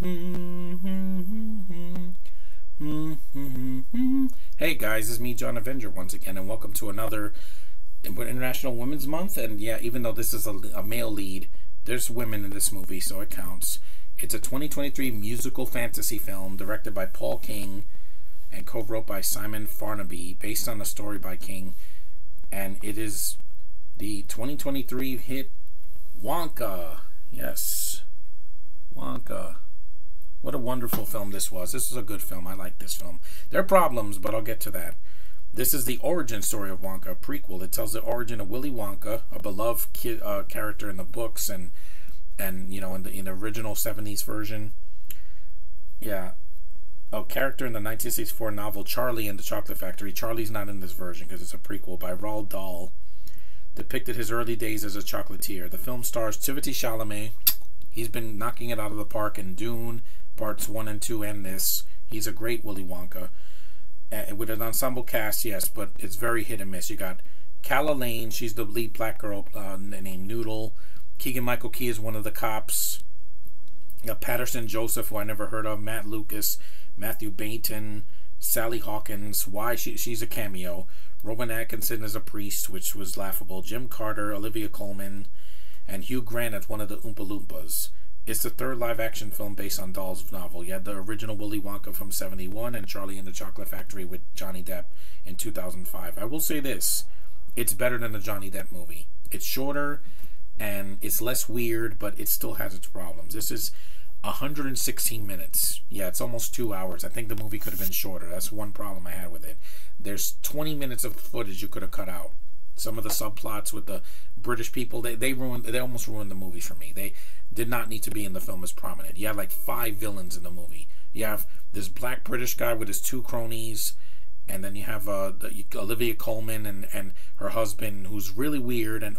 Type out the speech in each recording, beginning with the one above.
Hey guys, it's me, John Avenger, once again, and welcome to another International Women's Month. And yeah, even though this is a male lead, there's women in this movie, so it counts. It's a 2023 musical fantasy film directed by Paul King and co-wrote by Simon Farnaby, based on a story by King, and it is the 2023 hit Wonka. Yes, Wonka. What a wonderful film this was. This is a good film. I like this film. There are problems, but I'll get to that. This is the origin story of Wonka, a prequel. It tells the origin of Willy Wonka, a beloved character in the books and you know, in the original 70s version. Yeah, a character in the 1964 novel Charlie and the Chocolate Factory. Charlie's not in this version because it's a prequel by Roald Dahl. Depicted his early days as a chocolatier. The film stars Timothée Chalamet. He's been knocking it out of the park in Dune, parts 1 and 2, and this. He's a great Willy Wonka. With an ensemble cast, yes, but it's very hit and miss. You got Calla Lane, she's the lead black girl named Noodle. Keegan-Michael Key is one of the cops. You got Patterson Joseph, who I never heard of. Matt Lucas, Matthew Bainton, Sally Hawkins. Why? She's a cameo. Rowan Atkinson is a priest, which was laughable. Jim Carter, Olivia Colman, and Hugh Grant as one of the Oompa Loompas. It's the third live-action film based on Dahl's novel. You had the original Willy Wonka from '71 and Charlie and the Chocolate Factory with Johnny Depp in 2005. I will say this. It's better than the Johnny Depp movie. It's shorter and it's less weird, but it still has its problems. This is 116 minutes. Yeah, it's almost 2 hours. I think the movie could have been shorter. That's one problem I had with it. There's 20 minutes of footage you could have cut out. Some of the subplots with the British people, they almost ruined the movie for me. They did not need to be in the film as prominent. You have like 5 villains in the movie. You have this black British guy with his 2 cronies, and then you have Olivia Colman and her husband, who's really weird and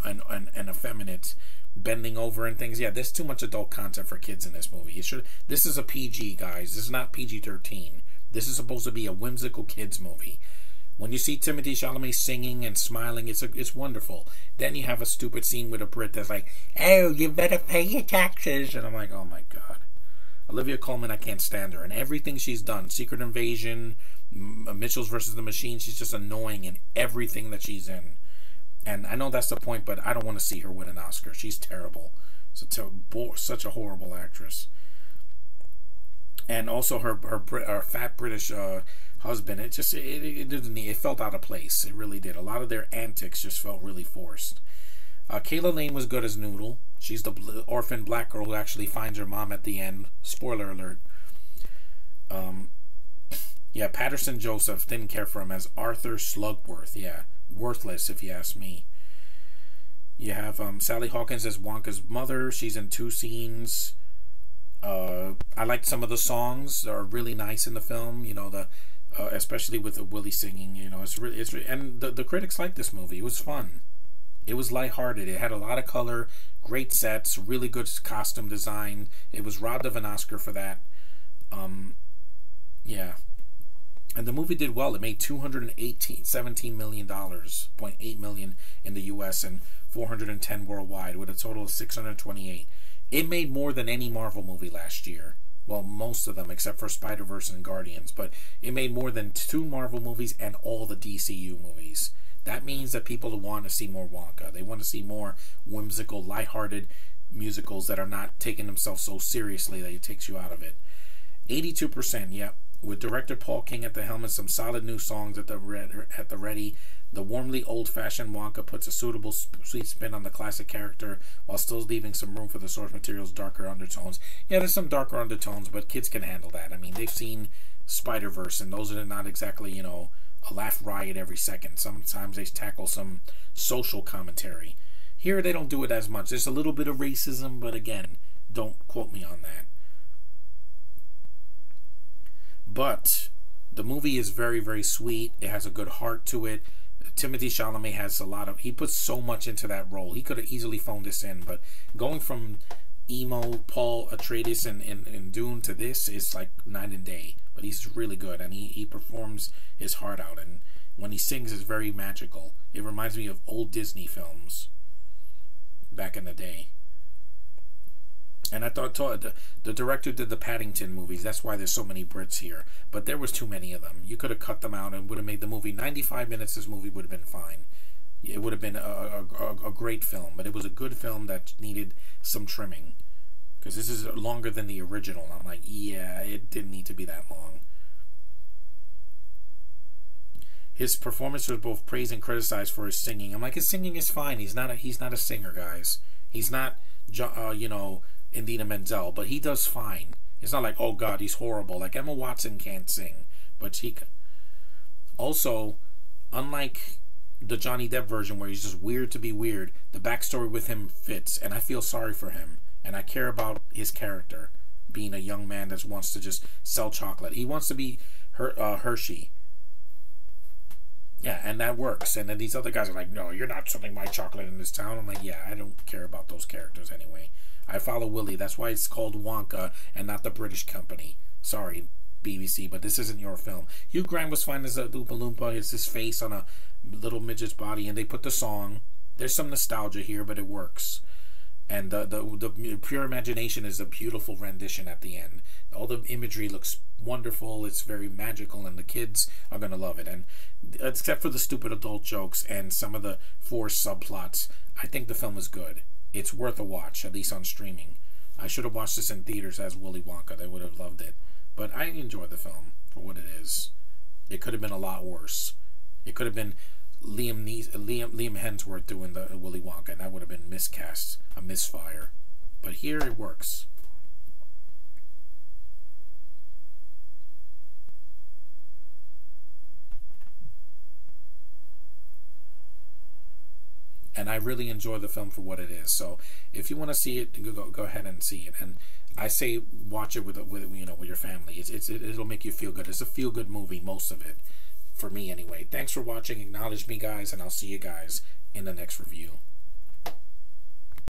effeminate, bending over and things. Yeah, there's too much adult content for kids in this movie. This is a PG, guys. This is not PG-13. This is supposed to be a whimsical kids movie. When you see Timothée Chalamet singing and smiling, it's wonderful. Then you have a stupid scene with a Brit that's like, "Oh, you better pay your taxes," and I'm like, oh my god. Olivia Colman, I can't stand her, and everything she's done, Secret Invasion, Mitchell's versus the Machine, she's just annoying in everything that she's in. And I know that's the point, but I don't want to see her win an Oscar. She's terrible. Such a horrible actress. And also her fat British husband, it felt out of place. It really did. A lot of their antics just felt really forced. Calla Lane was good as Noodle. She's the orphan black girl who actually finds her mom at the end. Spoiler alert. Yeah, Patterson Joseph, didn't care for him as Arthur Slugworth. Yeah, worthless if you ask me. You have Sally Hawkins as Wonka's mother. She's in 2 scenes. I liked some of the songs. They're really nice in the film. You know, especially with the Willy singing. You know, it's really and the critics liked this movie. It was fun. It was lighthearted. It had a lot of color, great sets, really good costume design. It was robbed of an Oscar for that. Yeah. And the movie did well. It made $17 million, $0.8 million in the U.S. and 410 worldwide, with a total of 628. It made more than any Marvel movie last year. Well, most of them, except for Spider-Verse and Guardians. But it made more than 2 Marvel movies and all the DCU movies. That means that people want to see more Wonka. They want to see more whimsical, lighthearted musicals that are not taking themselves so seriously that it takes you out of it. 82%, yeah. With director Paul King at the helm and some solid new songs at the ready, the warmly old-fashioned Wonka puts a suitable sweet spin on the classic character while still leaving some room for the source material's darker undertones. Yeah, there's some darker undertones, but kids can handle that. I mean, they've seen Spider-Verse, and those are not exactly, you know, a laugh riot every second. Sometimes they tackle some social commentary. Here, they don't do it as much. There's a little bit of racism, but again, don't quote me on that. But the movie is very, very sweet. It has a good heart to it. Timothée Chalamet has he puts so much into that role. He could have easily phoned this in, but going from emo Paul Atreides in Dune to this is like night and day. But he's really good, and he performs his heart out, and when he sings, it's very magical. It reminds me of old Disney films back in the day. And I thought the director did the Paddington movies. That's why there's so many Brits here. But there was too many of them. You could have cut them out and would have made the movie 95 minutes. This movie would have been fine. It would have been a great film. But it was a good film that needed some trimming. Because this is longer than the original. I'm like, yeah, it didn't need to be that long. His performance was both praised and criticized for his singing. I'm like, his singing is fine. He's not a singer, guys. He's not, you know, Indina Menzel, but he does fine. It's not like, oh God, he's horrible. Like Emma Watson can't sing, but she can. Also, unlike the Johnny Depp version where he's just weird to be weird, the backstory with him fits, and I feel sorry for him, and I care about his character being a young man that wants to just sell chocolate. He wants to be Hershey. Yeah, and that works. And then these other guys are like, no, you're not selling my chocolate in this town. I'm like, yeah, I don't care about those characters anyway. I follow Willy. That's why it's called Wonka and not the British company. Sorry, BBC, but this isn't your film. Hugh Grant was fine as a Oompa Loompa. It's his face on a little midget's body, and they put the song. There's some nostalgia here, but it works. And the pure imagination is a beautiful rendition at the end. All the imagery looks wonderful. It's very magical, and the kids are going to love it. And except for the stupid adult jokes and some of the forced subplots, I think the film is good. It's worth a watch, at least on streaming. I should have watched this in theaters as Willy Wonka. They would have loved it. But I enjoyed the film for what it is. It could have been a lot worse. It could have been Liam Hemsworth doing the Willy Wonka, and that would have been miscast, a misfire. But here it works. And I really enjoy the film for what it is. So if you want to see it, go ahead and see it. And I say watch it with your family. It'll make you feel good. It's a feel good movie, most of it, for me anyway. Thanks for watching. Acknowledge me, guys, and I'll see you guys in the next review.